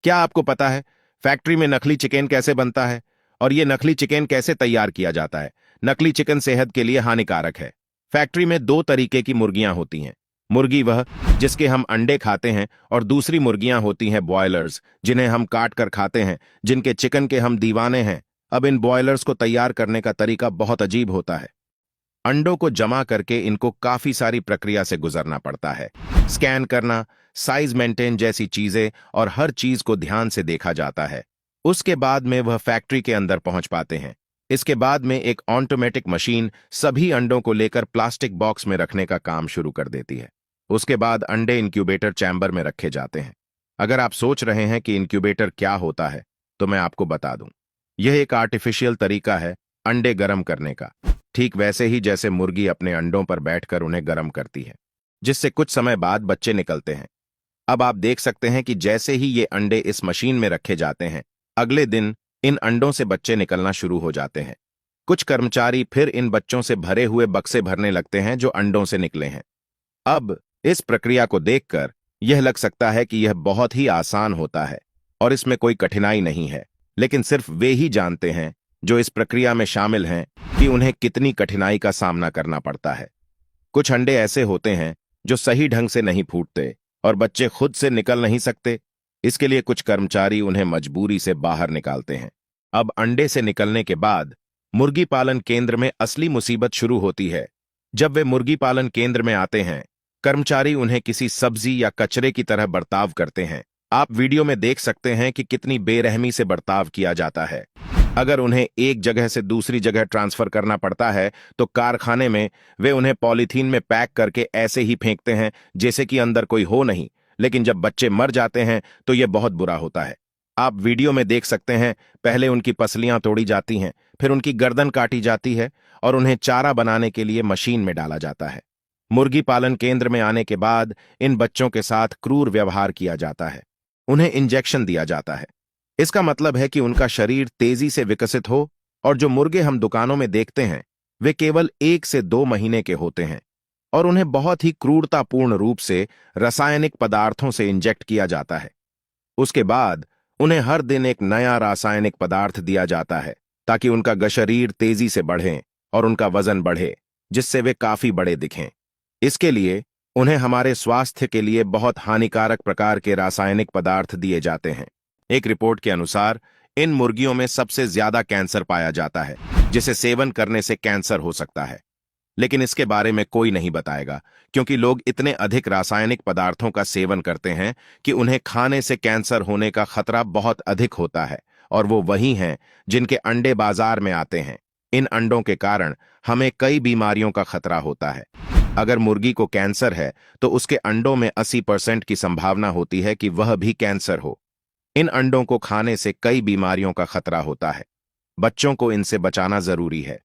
क्या आपको पता है फैक्ट्री में नकली चिकन कैसे बनता है और ये नकली चिकन कैसे तैयार किया जाता है? नकली चिकन सेहत के लिए हानिकारक है। फैक्ट्री में दो तरीके की मुर्गियां होती हैं। मुर्गी वह जिसके हम अंडे खाते हैं और दूसरी मुर्गियां होती हैं बॉयलर्स, जिन्हें हम काट कर खाते हैं, जिनके चिकन के हम दीवाने हैं। अब इन बॉयलर्स को तैयार करने का तरीका बहुत अजीब होता है। अंडों को जमा करके इनको काफी सारी प्रक्रिया से गुजरना पड़ता है। स्कैन करना, साइज मेंटेन जैसी चीजें और हर चीज को ध्यान से देखा जाता है। उसके बाद में वह फैक्ट्री के अंदर पहुंच पाते हैं। इसके बाद में एक ऑटोमेटिक मशीन सभी अंडों को लेकर प्लास्टिक बॉक्स में रखने का काम शुरू कर देती है। उसके बाद अंडे इंक्यूबेटर चैम्बर में रखे जाते हैं। अगर आप सोच रहे हैं कि इंक्यूबेटर क्या होता है, तो मैं आपको बता दूं। यह एक आर्टिफिशियल तरीका है अंडे गर्म करने का, ठीक वैसे ही जैसे मुर्गी अपने अंडों पर बैठकर उन्हें गर्म करती है, जिससे कुछ समय बाद बच्चे निकलते हैं। अब आप देख सकते हैं कि जैसे ही ये अंडे इस मशीन में रखे जाते हैं, अगले दिन इन अंडों से बच्चे निकलना शुरू हो जाते हैं। कुछ कर्मचारी फिर इन बच्चों से भरे हुए बक्से भरने लगते हैं जो अंडों से निकले हैं। अब इस प्रक्रिया को देखकर यह लग सकता है कि यह बहुत ही आसान होता है और इसमें कोई कठिनाई नहीं है, लेकिन सिर्फ वे ही जानते हैं जो इस प्रक्रिया में शामिल हैं कि उन्हें कितनी कठिनाई का सामना करना पड़ता है। कुछ अंडे ऐसे होते हैं जो सही ढंग से नहीं फूटते और बच्चे खुद से निकल नहीं सकते। इसके लिए कुछ कर्मचारी उन्हें मजबूरी से बाहर निकालते हैं। अब अंडे से निकलने के बाद मुर्गी पालन केंद्र में असली मुसीबत शुरू होती है। जब वे मुर्गी पालन केंद्र में आते हैं, कर्मचारी उन्हें किसी सब्जी या कचरे की तरह बर्ताव करते हैं। आप वीडियो में देख सकते हैं कि कितनी बेरहमी से बर्ताव किया जाता है। अगर उन्हें एक जगह से दूसरी जगह ट्रांसफर करना पड़ता है, तो कारखाने में वे उन्हें पॉलीथीन में पैक करके ऐसे ही फेंकते हैं जैसे कि अंदर कोई हो नहीं। लेकिन जब बच्चे मर जाते हैं तो यह बहुत बुरा होता है। आप वीडियो में देख सकते हैं, पहले उनकी पसलियां तोड़ी जाती हैं, फिर उनकी गर्दन काटी जाती है और उन्हें चारा बनाने के लिए मशीन में डाला जाता है। मुर्गी पालन केंद्र में आने के बाद इन बच्चों के साथ क्रूर व्यवहार किया जाता है। उन्हें इंजेक्शन दिया जाता है। इसका मतलब है कि उनका शरीर तेजी से विकसित हो, और जो मुर्गे हम दुकानों में देखते हैं वे केवल 1 से 2 महीने के होते हैं और उन्हें बहुत ही क्रूरतापूर्ण रूप से रासायनिक पदार्थों से इंजेक्ट किया जाता है। उसके बाद उन्हें हर दिन एक नया रासायनिक पदार्थ दिया जाता है ताकि उनका शरीर तेजी से बढ़े और उनका वजन बढ़े, जिससे वे काफी बड़े दिखें। इसके लिए उन्हें हमारे स्वास्थ्य के लिए बहुत हानिकारक प्रकार के रासायनिक पदार्थ दिए जाते हैं। एक रिपोर्ट के अनुसार इन मुर्गियों में सबसे ज्यादा कैंसर पाया जाता है, जिसे सेवन करने से कैंसर हो सकता है। लेकिन इसके बारे में कोई नहीं बताएगा, क्योंकि लोग इतने अधिक रासायनिक पदार्थों का सेवन करते हैं कि उन्हें खाने से कैंसर होने का खतरा बहुत अधिक होता है, और वो वही हैं जिनके अंडे बाजार में आते हैं। इन अंडों के कारण हमें कई बीमारियों का खतरा होता है। अगर मुर्गी को कैंसर है तो उसके अंडों में 80% की संभावना होती है कि वह भी कैंसर हो। इन अंडों को खाने से कई बीमारियों का खतरा होता है। बच्चों को इनसे बचाना जरूरी है।